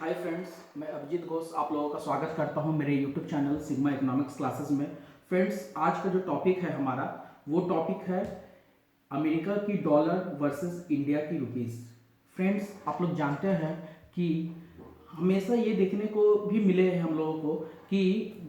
Hi friends, मैं अभिजीत घोष आप लोगों का स्वागत करता हूं मेरे YouTube channel sigma economics classes में। फ्रेंड्स, आज का जो टॉपिक है हमारा वो टॉपिक है अमेरिका की डॉलर वर्सेस इंडिया की रुपीस। फ्रेंड्स, आप लोग जानते हैं कि हमेशा ये देखने को भी मिले हैं हम लोगों को कि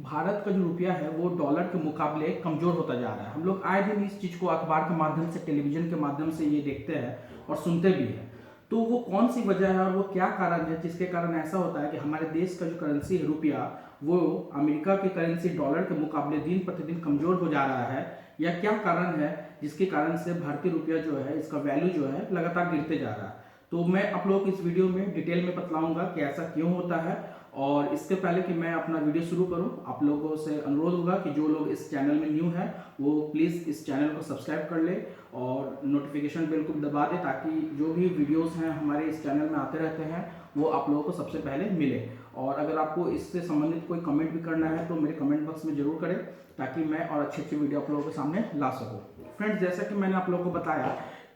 भारत का जो रुपया है वो डॉलर के मुकाबले कमज़ोर होता जा रहा है। हम लोग आए दिन इस चीज़ को अखबार के माध्यम से, टेलीविज़न के माध्यम से ये देखते हैं और सुनते भी हैं। तो वो कौन सी वजह है और वो क्या कारण है जिसके कारण ऐसा होता है कि हमारे देश का जो करेंसी है रुपया वो अमेरिका की करेंसी डॉलर के मुकाबले दिन प्रतिदिन कमज़ोर हो जा रहा है, या क्या कारण है जिसके कारण से भारतीय रुपया जो है इसका वैल्यू जो है लगातार गिरते जा रहा है। तो मैं आप लोगों को इस वीडियो में डिटेल में बतलाऊंगा कि ऐसा क्यों होता है। और इसके पहले कि मैं अपना वीडियो शुरू करूं, आप लोगों से अनुरोध होगा कि जो लोग इस चैनल में न्यू है वो प्लीज़ इस चैनल को सब्सक्राइब कर ले और नोटिफिकेशन बेल को दबा दे, ताकि जो भी वीडियोस हैं हमारे इस चैनल में आते रहते हैं वो आप लोगों को सबसे पहले मिले। और अगर आपको इससे संबंधित कोई कमेंट भी करना है तो मेरे कमेंट बॉक्स में जरूर करें, ताकि मैं और अच्छी अच्छी वीडियो आप लोगों के सामने ला सकूँ। फ्रेंड्स, जैसा कि मैंने आप लोगों को बताया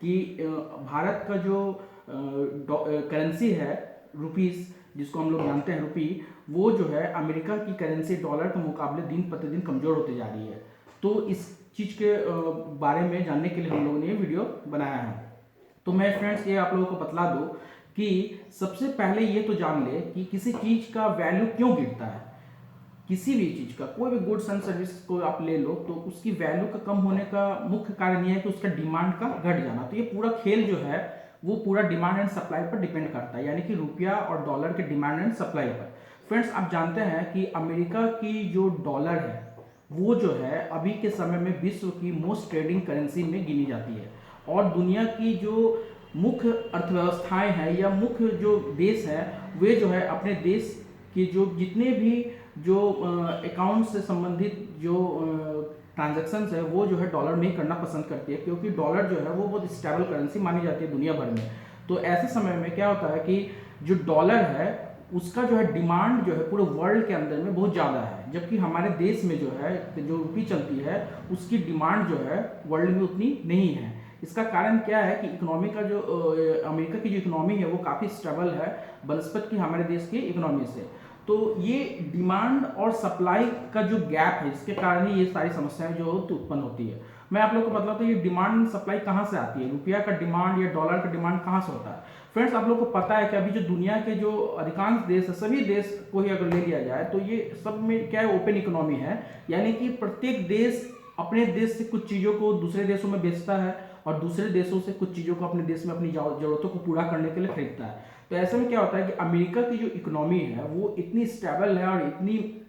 कि भारत का जो करेंसी है रुपीस, जिसको हम लोग जानते हैं रुपी, वो जो है अमेरिका की करेंसी डॉलर के मुकाबले दिन प्रतिदिन कमज़ोर होती जा रही है। तो इस चीज़ के बारे में जानने के लिए हम लोगों ने ये वीडियो बनाया है। तो मैं फ्रेंड्स ये आप लोगों को बतला दूं कि सबसे पहले ये तो जान ले कि किसी चीज़ का वैल्यू क्यों गिरता है। किसी भी चीज़ का, कोई भी गुड्स एंड सर्विस को आप ले लो तो उसकी वैल्यू का कम होने का मुख्य कारण ये है कि उसका डिमांड का घट जाना। तो ये पूरा खेल जो है वो पूरा डिमांड एंड सप्लाई पर डिपेंड करता है, यानी कि रुपया और डॉलर के डिमांड एंड सप्लाई पर। फ्रेंड्स, आप जानते हैं कि अमेरिका की जो डॉलर है वो जो है अभी के समय में विश्व की मोस्ट ट्रेडिंग करेंसी में गिनी जाती है। और दुनिया की जो मुख्य अर्थव्यवस्थाएं हैं या मुख्य जो देश है वे जो है अपने देश के जो जितने भी जो अकाउंट से संबंधित जो ट्रांजैक्शंस है वो जो है डॉलर में ही करना पसंद करती है, क्योंकि डॉलर जो है वो बहुत स्टेबल करेंसी मानी जाती है दुनिया भर में। तो ऐसे समय में क्या होता है कि जो डॉलर है उसका जो है डिमांड जो है पूरे वर्ल्ड के अंदर में बहुत ज़्यादा है, जबकि हमारे देश में जो है जो रुपी चलती है उसकी डिमांड जो है वर्ल्ड में उतनी नहीं है। इसका कारण क्या है कि इकोनॉमी का जो अमेरिका की जो इकोनॉमी है वो काफ़ी स्टेबल है बनस्पत की हमारे देश की इकोनॉमी से। तो ये डिमांड और सप्लाई का जो गैप है इसके कारण ही ये सारी समस्याएं जो उत्पन्न होती है। मैं आप लोग को बताता हूँ ये डिमांड सप्लाई कहाँ से आती है, रुपया का डिमांड या डॉलर का डिमांड कहाँ से होता है। फ्रेंड्स, आप लोग को पता है कि अभी जो दुनिया के जो अधिकांश देश है, सभी देश को ही अगर ले लिया जाए तो ये सब में क्या है, ओपन इकोनॉमी है, यानी कि प्रत्येक देश अपने देश से कुछ चीज़ों को दूसरे देशों में बेचता है और दूसरे देशों से कुछ चीज़ों को अपने देश में अपनी जरूरतों को पूरा करने के लिए खरीदता है। तो ऐसे में क्या होता है कि अमेरिका की जो इकोनॉमी है वो इतनी स्टेबल है और इतनी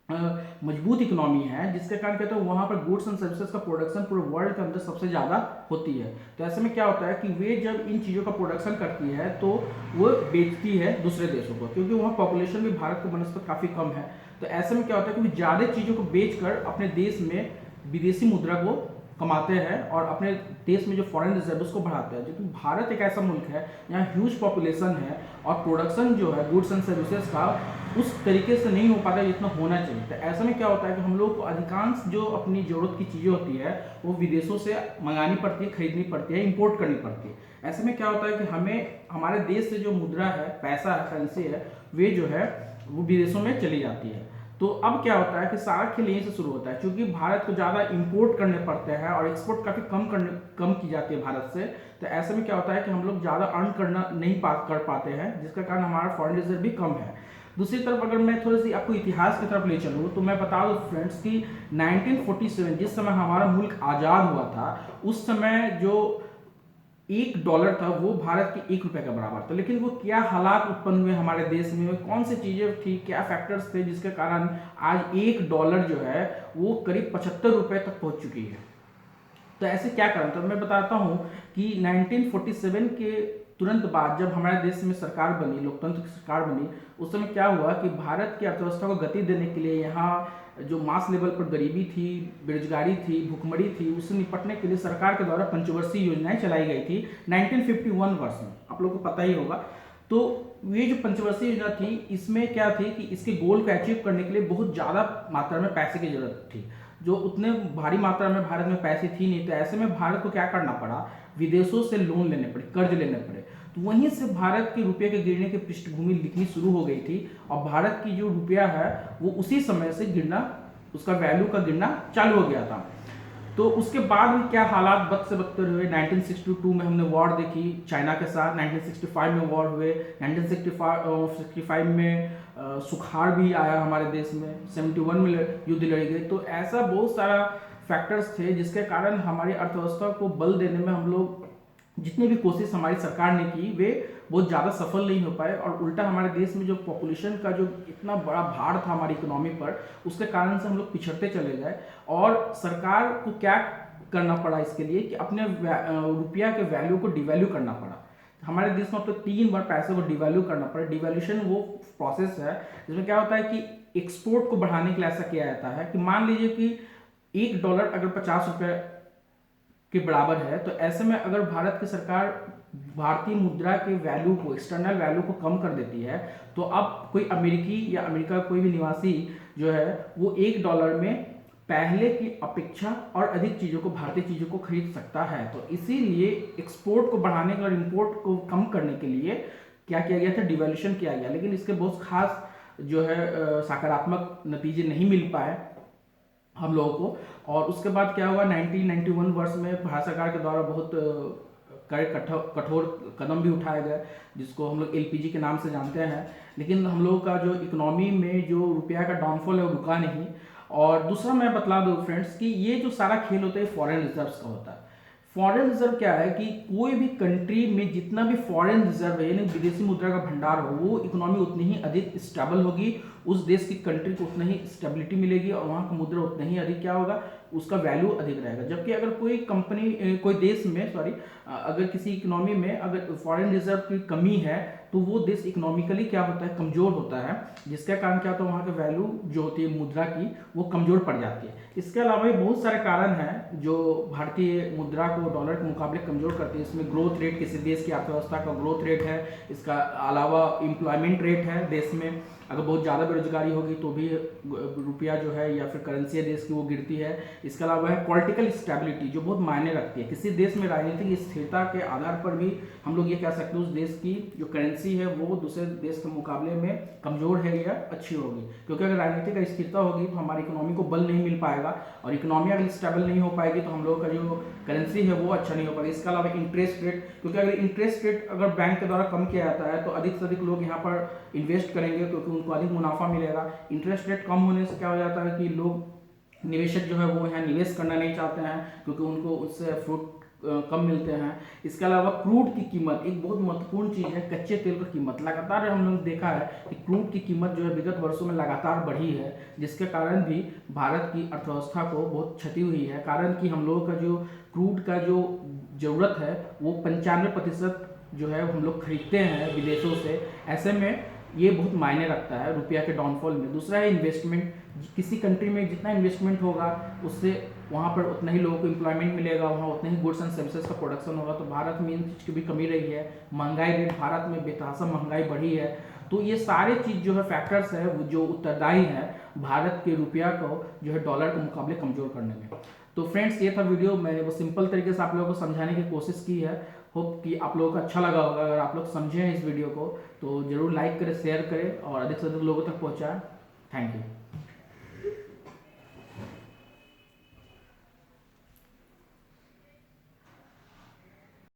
मजबूत इकोनॉमी है, जिसके कारण कहते हैं वहां पर गुड्स एंड सर्विसेज का प्रोडक्शन पूरे वर्ल्ड के अंदर सबसे ज़्यादा होती है। तो ऐसे में क्या होता है कि वे जब इन चीज़ों का प्रोडक्शन करती है तो वो बेचती है दूसरे देशों को, क्योंकि वहाँ पॉपुलेशन भी भारत की बनस्पत काफ़ी कम है। तो ऐसे में क्या होता है कि ज़्यादा चीज़ों को बेचकर अपने देश में विदेशी मुद्रा को कमाते हैं और अपने देश में जो फॉरेन रिजर्व उसको बढ़ाते हैं। क्योंकि भारत एक ऐसा मुल्क है यहाँ ह्यूज पॉपुलेशन है और प्रोडक्शन जो है गुड्स एंड सर्विसेज का उस तरीके से नहीं हो पाता जितना होना चाहिए। तो ऐसे में क्या होता है कि हम लोग को अधिकांश जो अपनी ज़रूरत की चीज़ें होती है वो विदेशों से मंगानी पड़ती है, खरीदनी पड़ती है, इंपोर्ट करनी पड़ती है। ऐसे में क्या होता है कि हमें हमारे देश से जो मुद्रा है, पैसा है, करेंसी है, वे जो है वो विदेशों में चली जाती है। तो अब क्या होता है कि सारा खेल यहीं से शुरू होता है, क्योंकि भारत को ज़्यादा इंपोर्ट करने पड़ते हैं और एक्सपोर्ट काफ़ी कम की जाती है भारत से। तो ऐसे में क्या होता है कि हम लोग ज़्यादा अर्न करना नहीं कर पाते हैं, जिसका कारण हमारा फॉरेन रिजर्व भी कम है। दूसरी तरफ अगर मैं थोड़ी सी आपको इतिहास की तरफ ले चलूँ तो मैं बता दूँ फ्रेंड्स कि 1947 जिस समय हमारा मुल्क आज़ाद हुआ था उस समय जो $1 था वो भारत के ₹1 के बराबर था। लेकिन वो क्या हालात उत्पन्न हुए हमारे देश में, कौन सी चीज़ें थी, क्या फैक्टर्स थे जिसके कारण आज $1 जो है वो करीब ₹75 तक पहुंच चुकी है। तो ऐसे क्या कारण था, मैं बताता हूं कि 1947 के तुरंत बाद जब हमारे देश में सरकार बनी, लोकतंत्र की सरकार बनी, उस समय क्या हुआ कि भारत की अर्थव्यवस्था को गति देने के लिए यहाँ जो मास लेवल पर गरीबी थी, बेरोजगारी थी, भूखमरी थी, उससे निपटने के लिए सरकार के द्वारा पंचवर्षीय योजनाएं चलाई गई थी 1951 वर्ष में, आप लोगों को पता ही होगा। तो ये जो पंचवर्षीय योजना थी इसमें क्या थी कि इसके गोल को अचीव करने के लिए बहुत ज़्यादा मात्रा में पैसे की जरूरत थी, जो उतने भारी मात्रा में भारत में पैसे थी नहीं। तो ऐसे में भारत को क्या करना पड़ा, विदेशों से लोन लेने पड़े, कर्ज लेने पड़े। तो वहीं से भारत के रुपये के गिरने की पृष्ठभूमि लिखनी शुरू हो गई थी और भारत की जो रुपया है वो उसी समय से गिरना, उसका वैल्यू का गिरना चालू हो गया था। तो उसके बाद भी क्या हालात बद से बदतर हुए। 1962 में हमने वॉर देखी चाइना के साथ, 1965 में वॉर हुए, 1965 में सुखाड़ भी आया हमारे देश में, 71 में युद्ध लड़ी गई। तो ऐसा बहुत सारा फैक्टर्स थे जिसके कारण हमारी अर्थव्यवस्था को बल देने में हम लोग जितनी भी कोशिश हमारी सरकार ने की वे बहुत ज़्यादा सफल नहीं हो पाए, और उल्टा हमारे देश में जो पॉपुलेशन का जो इतना बड़ा भार था हमारी इकोनॉमी पर, उसके कारण से हम लोग पिछड़ते चले गए। और सरकार को क्या करना पड़ा इसके लिए कि अपने रुपया के वैल्यू को डिवैल्यू करना पड़ा। हमारे देश में तो 3 बार पैसे को डिवैल्यू करना पड़ा। डिवैल्यूशन वो प्रोसेस है जिसमें क्या होता है कि एक्सपोर्ट को बढ़ाने के लिए ऐसा किया जाता है कि मान लीजिए कि $1 अगर 50 रुपये के बराबर है, तो ऐसे में अगर भारत की सरकार भारतीय मुद्रा के वैल्यू को, एक्सटर्नल वैल्यू को कम कर देती है, तो अब कोई अमेरिकी या अमेरिका कोई भी निवासी जो है वो $1 में पहले की अपेक्षा और अधिक चीज़ों को, भारतीय चीज़ों को खरीद सकता है। तो इसीलिए एक्सपोर्ट को बढ़ाने और इंपोर्ट को कम करने के लिए क्या किया गया था, डिवैल्यूशन किया गया। लेकिन इसके बहुत खास जो है सकारात्मक नतीजे नहीं मिल पाए हम लोगों को। और उसके बाद क्या हुआ, 1991 वर्ष में भारत सरकार के द्वारा बहुत कठोर कदम भी उठाए गए जिसको हम लोग एलपीजी के नाम से जानते हैं। लेकिन हम लोगों का जो इकोनॉमी में जो रुपया का डाउनफॉल है वो रुका नहीं। और दूसरा मैं बतला दूं फ्रेंड्स कि ये जो सारा खेल होता है फॉरेन रिजर्व्स का होता है। फॉरेन रिजर्व क्या है कि कोई भी कंट्री में जितना भी फॉरेन रिजर्व है यानी विदेशी मुद्रा का भंडार हो, वो इकोनॉमी उतनी ही अधिक स्टेबल होगी, उस देश की कंट्री को उतना ही स्टेबिलिटी मिलेगी और वहाँ का मुद्रा उतना ही अधिक क्या होगा, उसका वैल्यू अधिक रहेगा। जबकि अगर कोई कंपनी, कोई देश में अगर किसी इकोनॉमी में अगर फॉरेन रिजर्व की कमी है तो वो देश इकोनॉमिकली क्या होता है, कमजोर होता है, जिसके कारण क्या होता है, वहाँ की वैल्यू जो होती है मुद्रा की वो कमजोर पड़ जाती है। इसके अलावा भी बहुत सारे कारण हैं जो भारतीय मुद्रा को डॉलर के मुकाबले कमजोर करती है। इसमें ग्रोथ रेट, किसी देश की अर्थव्यवस्था का ग्रोथ रेट है, इसका अलावा एम्प्लॉयमेंट रेट है देश में। अगर बहुत ज़्यादा बेरोजगारी होगी तो भी रुपया जो है या फिर करेंसी देश की वो गिरती है। इसके अलावा है पॉलिटिकल स्टेबिलिटी जो बहुत मायने रखती है। किसी देश में राजनीतिक स्थिरता के आधार पर भी हम लोग ये कह सकते हैं उस देश की जो करेंसी है वो दूसरे देश के मुकाबले में कमज़ोर है या अच्छी होगी। क्योंकि अगर राजनीतिक स्थिरता होगी तो हमारी इकोनॉमी को बल नहीं मिल पाएगा, और इकोनॉमी अगर स्टेबल नहीं हो पाएगी तो हम लोग का जो करेंसी है वो अच्छा नहीं हो पाएगा। इसके अलावा इंटरेस्ट रेट, क्योंकि अगर इंटरेस्ट रेट अगर बैंक के द्वारा कम किया जाता है तो अधिक से अधिक लोग यहाँ पर इन्वेस्ट करेंगे क्योंकि उनको अधिक मुनाफा मिलेगा। इंटरेस्ट रेट कम होने से क्या हो जाता है कि लोग, निवेशक जो है वो यहाँ निवेश करना नहीं चाहते हैं क्योंकि उनको उससे फ्रूट कम मिलते हैं। इसके अलावा क्रूड की कीमत एक बहुत महत्वपूर्ण चीज़ है, कच्चे तेल की कीमत। लगातार हम लोग देखा है कि क्रूड की कीमत जो है विगत वर्षों में लगातार बढ़ी है, जिसके कारण भी भारत की अर्थव्यवस्था को बहुत क्षति हुई है। कारण कि हम लोगों का जो क्रूड का जो ज़रूरत है वो 95% जो है हम लोग खरीदते हैं विदेशों से। ऐसे में ये बहुत मायने रखता है रुपया के डाउनफॉल में। दूसरा है इन्वेस्टमेंट। किसी कंट्री में जितना इन्वेस्टमेंट होगा उससे वहाँ पर उतना ही लोगों को एम्प्लॉयमेंट मिलेगा, वहाँ उतने ही गुड्स एंड सर्विसेज का प्रोडक्शन होगा। तो भारत में इन चीज़ की भी कमी रही है। महंगाई रेट भारत में बेतहाशा महंगाई बढ़ी है। तो ये सारे चीज़ जो है फैक्टर्स है वो जो उत्तरदायी है भारत के रुपया को जो है डॉलर के मुकाबले कमज़ोर करने में। तो फ्रेंड्स ये था वीडियो, मैंने वो सिंपल तरीके से आप लोगों को समझाने की कोशिश की है। होप कि आप लोगों को अच्छा लगा होगा। अगर आप लोग समझे हैं इस वीडियो को तो ज़रूर लाइक करें, शेयर करें और अधिक से अधिक लोगों तक पहुँचाएं। Thank you.